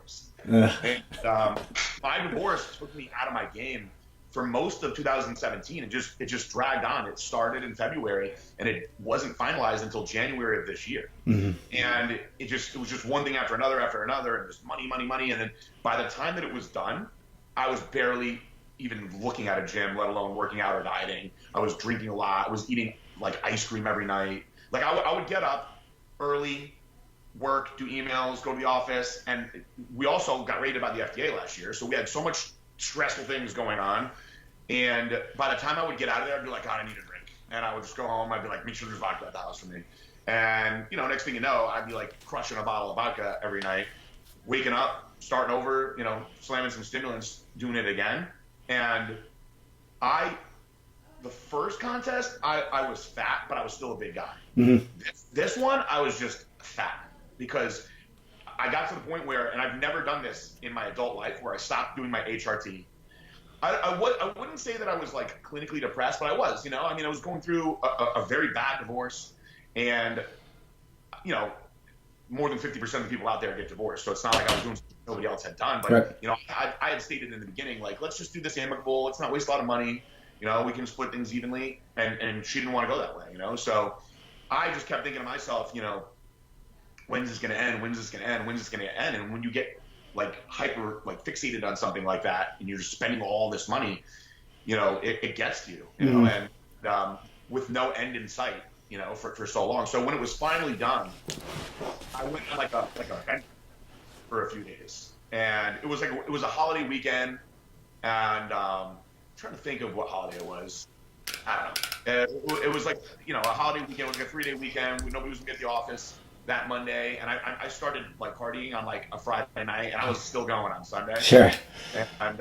divorced. And my divorce took me out of my game for most of 2017. It just dragged on. It started in February and it wasn't finalized until January of this year. And it was just one thing after another, and just money, money, money. And then by the time that it was done, I was barely even looking at a gym, let alone working out or dieting. I was drinking a lot. I was eating like ice cream every night. Like I would get up early, work, do emails, go to the office. And we also got raided by the FDA last year. So we had so much stressful things going on. And by the time I would get out of there, I'd be like, God, I need a drink. And I would just go home. I'd be like, make sure there's vodka at the house for me. And, next thing you know, I'd be like crushing a bottle of vodka every night, waking up, starting over, slamming some stimulants, doing it again. And the first contest, I was fat, but I was still a big guy. This one, I was just fat because I got to the point where, and I've never done this in my adult life, where I stopped doing my HRT. I wouldn't say that I was like clinically depressed, but I was, I was going through a very bad divorce, and, more than 50% of the people out there get divorced. So it's not like I was doing something nobody else had done, but, Right. I had stated in the beginning, like, let's just do this amicable. Let's not waste a lot of money. We can split things evenly. And she didn't want to go that way, So I just kept thinking to myself, when's this going to end? When's this going to end? When's this going to end? And when you get like hyper, like fixated on something like that, and you're just spending all this money, it gets to you, and with no end in sight, for so long. So when it was finally done, I went on like a bench for a few days, and it was a holiday weekend, and I'm trying to think of what holiday it was. I don't know. It was like, a holiday weekend. It was like a 3-day weekend. Nobody was gonna get to the office that Monday, and I started like partying on like a Friday night, and I was still going on Sunday. Sure. And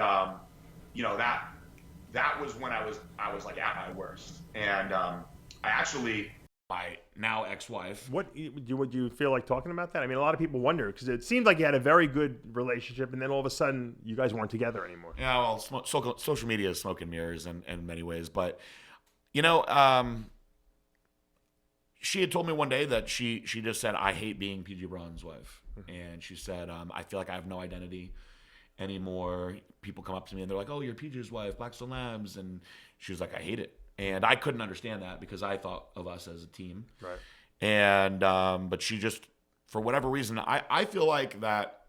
that was when I was like at my worst, and I actually, my now ex-wife. Would you feel like talking about that? I mean, a lot of people wonder because it seemed like you had a very good relationship, and then all of a sudden you guys weren't together anymore. Yeah, well, social media is smoke and mirrors in many ways, but she had told me one day that she just said, I hate being Pj Braun's wife. And she said, I feel like I have no identity anymore. People come up to me and they're like, oh, you're Pj's wife, Blackstone Labs. And she was like, I hate it. And I couldn't understand that because I thought of us as a team. Right. And, but she just, for whatever reason, I feel like that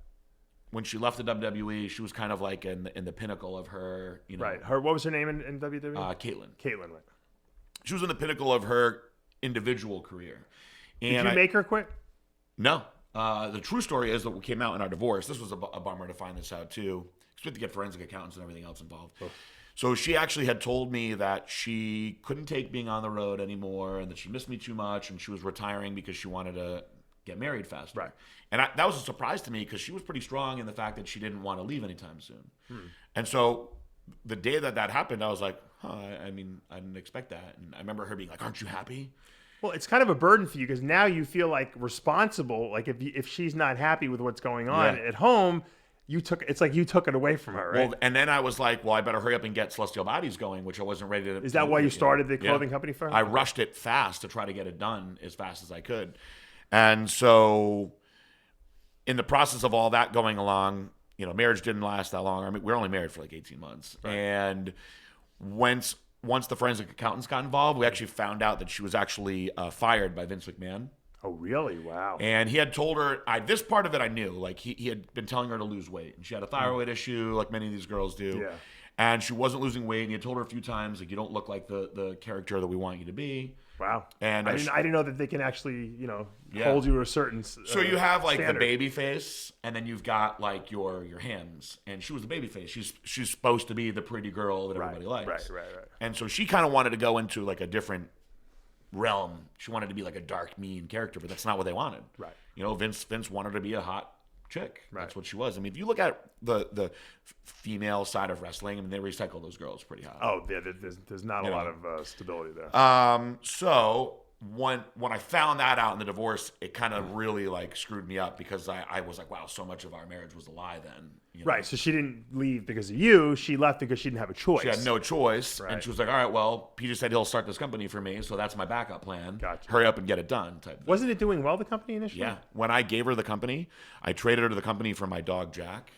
when she left the WWE, she was kind of like in the pinnacle of her, Right. What was her name in WWE? Caitlyn. Caitlyn, right. She was in the pinnacle of her individual career. And Did you make her quit? No. The true story is that what came out in our divorce, this was a bummer to find this out too, because we had to get forensic accountants and everything else involved. Oh. So she actually had told me that she couldn't take being on the road anymore and that she missed me too much and she was retiring because she wanted to get married faster. Right. And that was a surprise to me because she was pretty strong in the fact that she didn't want to leave anytime soon. And so the day that happened, I was like, I mean, I didn't expect that. And I remember her being like, aren't you happy? Well, it's kind of a burden for you because now you feel like responsible. Like if she's not happy with what's going on at home, it's like you took it away from her, right? Well, and then I was like, well, I better hurry up and get Celestial Bodies going, which I wasn't ready to. Is that why you started the clothing company for her? I rushed it fast to try to get it done as fast as I could. And so in the process of all that going along, marriage didn't last that long. I mean, we were only married for like 18 months. Right. And once the forensic accountants got involved, we actually found out that she was actually fired by Vince McMahon. Oh, really? Wow. And he had told her, this part of it I knew, like he had been telling her to lose weight. And she had a thyroid issue, like many of these girls do. Yeah. And she wasn't losing weight. And he had told her a few times, like, you don't look like the character that we want you to be. Wow. And I didn't know that they can actually, hold you to a certain So you have like standard. the baby face, and then you've got like your hands. And she was the baby face. She's supposed to be the pretty girl that everybody likes. Right. And so she kind of wanted to go into like a different realm. She wanted to be like a dark, mean character, but that's not what they wanted. Right. Vince wanted her to be a hot chick. Right. That's what she was. I mean, if you look at the female side of wrestling, I mean, they recycle those girls pretty hard. Oh, yeah. There's not a lot of stability there. So when I found that out in the divorce, it kind of really like screwed me up because I was like, wow, so much of our marriage was a lie then. You know? Right. So she didn't leave because of you. She left because she didn't have a choice. She had no choice. Right. And she was like, all right, well, Pj said he'll start this company for me. So that's my backup plan. Gotcha. Hurry up and get it done type thing. Wasn't it doing well, the company initially? Yeah. When I gave her the company, I traded her to the company for my dog, Jack.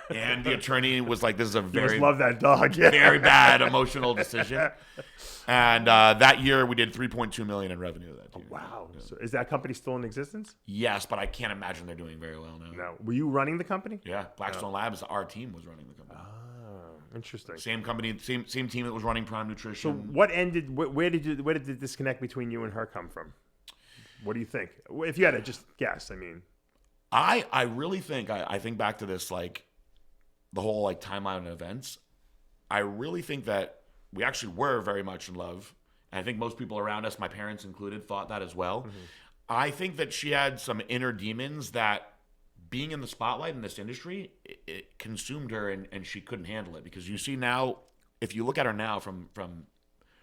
And the attorney was like, this is a You very, must love that dog. Yeah. very bad emotional decision. And that year we did 3.2 million in revenue that year. Wow. Yeah. So is that company still in existence? Yes, but I can't imagine they're doing very well now. No. Were you running the company? Yeah. Blackstone Labs, our team was running the company. Oh, interesting. Same company, same team that was running Prime Nutrition. So what ended? Where did the disconnect between you and her come from? What do you think? If you had to just guess, I mean, I really think I think back to this like the whole like timeline of events. I really think that we actually were very much in love. And I think most people around us, my parents included, thought that as well. Mm-hmm. I think that she had some inner demons that being in the spotlight in this industry, it consumed her and she couldn't handle it. Because you see now, if you look at her now from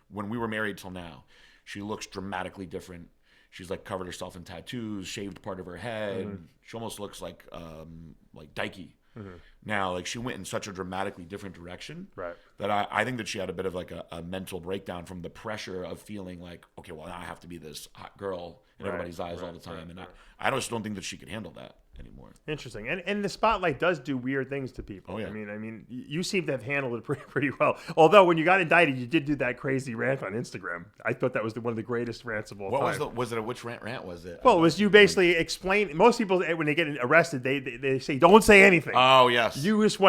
when we were married till now, she looks dramatically different. She's like covered herself in tattoos, shaved part of her head. Mm-hmm. She almost looks like Dikey. Mm-hmm. Now, like she went in such a dramatically different direction that I think that she had a bit of like a mental breakdown from the pressure of feeling like, okay, well now I have to be this hot girl in everybody's eyes all the time. And I just don't think that she could handle that anymore. Interesting. And the spotlight does do weird things to people. Oh, yeah. I mean, you seem to have handled it pretty well. Although when you got indicted, you did do that crazy rant on Instagram. I thought that was one of the greatest rants of all time. Which rant was it? Well, it was you basically explain. Most people when they get arrested, they say don't say anything. Oh yes. You just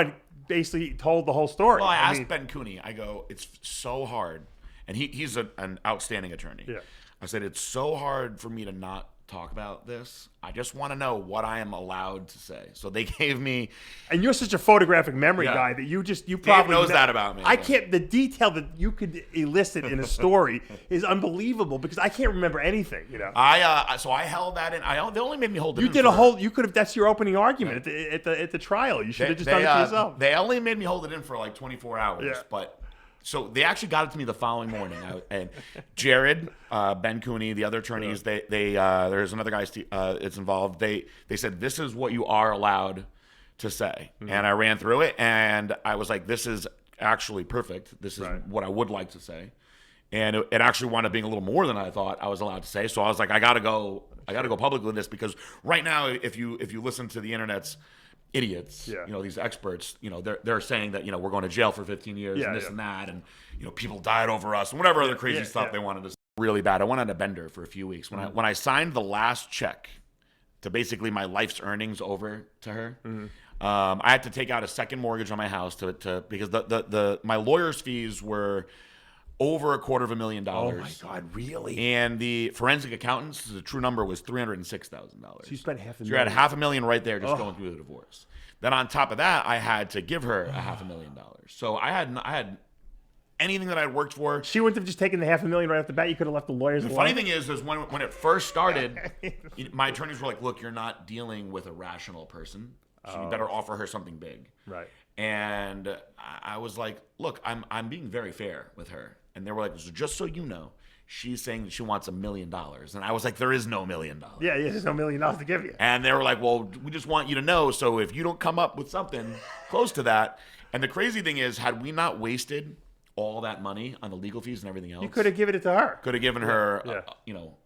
basically told the whole story. Well, I asked Ben Cooney. I go, it's so hard, and he's an outstanding attorney. Yeah. I said it's so hard for me to not talk about this. I just want to know what I am allowed to say. So they gave me. And you're such a photographic memory guy that you probably knows that about me. I can't. The detail that you could elicit in a story is unbelievable because I can't remember anything. You know. So I held that in. They only made me hold it. You did a whole. You could have. That's your opening argument at the trial. You should have just done it for yourself. They only made me hold it in for like 24 hours, but. So they actually got it to me the following morning, and Jared, Ben Cooney, the other attorneys, there's another guy that's involved. They said this is what you are allowed to say, and I ran through it, and I was like, this is actually perfect. This is what I would like to say, and it actually wound up being a little more than I thought I was allowed to say. So I was like, I gotta go public with this because right now, if you listen to the internet's idiots, these experts, they're saying that, we're going to jail for 15 years and this and that. And, people died over us and whatever other crazy stuff they wanted to say. Really bad. I went on a bender for a few weeks. When I signed the last check to basically my life's earnings over to her, I had to take out a second mortgage on my house because my lawyer's fees were over $250,000. Oh my God, really? And the forensic accountants, the true number was $306,000. So you spent $500,000. So you had $500,000 right there just going through the divorce. Then on top of that, I had to give her $500,000. So I had anything that I'd worked for. She wouldn't have just taken the $500,000 right off the bat. You could have left the lawyers alone. The funny thing is when it first started, my attorneys were like, "Look, you're not dealing with a rational person, so you better offer her something big." Right. And I was like, "Look, I'm being very fair with her." And they were like, so just so you know, she's saying that she wants $1 million. And I was like, there is no $1 million. Yeah, there's no $1 million to give you. And they were like, well, we just want you to know. So if you don't come up with something close to that. And the crazy thing is, had we not wasted all that money on the legal fees and everything else, you could have given it to her. Could have given her,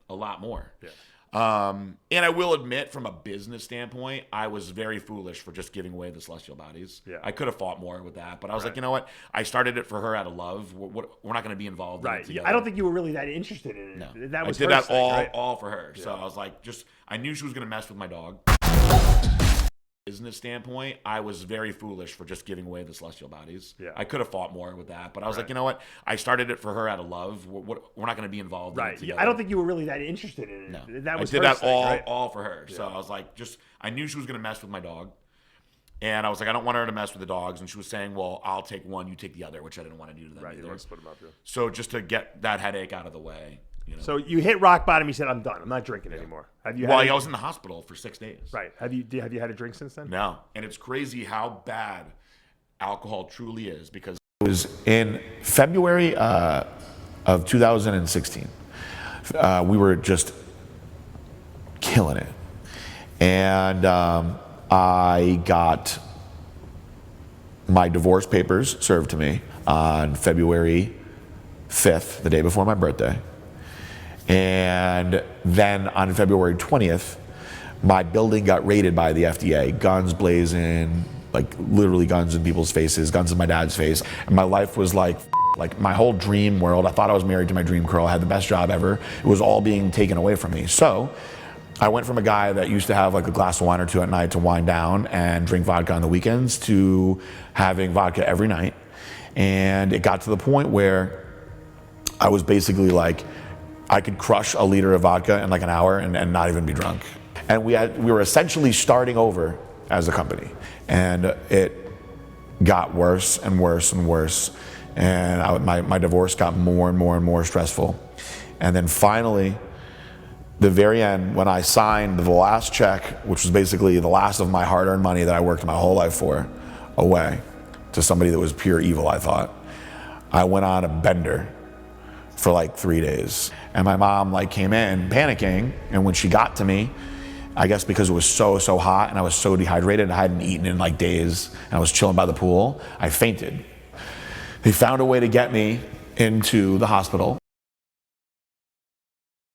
a lot more. Yeah. And I will admit, from a business standpoint, I was very foolish for just giving away the celestial bodies. Yeah. I could have fought more with that, but I was like, you know what? I started it for her out of love. We're not going to be involved in it together. I don't think you were really that interested in it. No. That was I did that all for her. Yeah. So I was like, I knew she was going to mess with my dog. Business standpoint, I was very foolish for just giving away the celestial bodies. Yeah. I could have fought more with that, but I was like, you know what? I started it for her out of love. We're not going to be involved in it together. I don't think you were really that interested in it. No. That was I did that all for her. Yeah. So I was like, I knew she was going to mess with my dog. And I was like, I don't want her to mess with the dogs. And she was saying, well, I'll take one, you take the other, which I didn't want to do to them either. You don't want to split them up, So just to get that headache out of the way. So you hit rock bottom. You said, "I'm done. I'm not drinking anymore." Have you? I was in the hospital for 6 days. Right. Have you had a drink since then? No. And it's crazy how bad alcohol truly is because it was in February of 2016. We were just killing it. And I got my divorce papers served to me on February 5th, the day before my birthday. And then on February 20th, my building got raided by the FDA, guns blazing, like literally guns in people's faces, guns in my dad's face. And my life was like my whole dream world. I thought I was married to my dream girl. I had the best job ever. It was all being taken away from me. So I went from a guy that used to have like a glass of wine or two at night to wind down and drink vodka on the weekends to having vodka every night. And it got to the point where I was basically like, I could crush a liter of vodka in like an hour and not even be drunk. And we were essentially starting over as a company. And it got worse and worse and worse. And my divorce got more and more and more stressful. And then finally, the very end, when I signed the last check, which was basically the last of my hard-earned money that I worked my whole life for, away to somebody that was pure evil, I thought, I went on a bender for like 3 days. And my mom like came in panicking, and when she got to me, I guess because it was so hot and I was so dehydrated, I hadn't eaten in like days, and I was chilling by the pool, I fainted. They found a way to get me into the hospital,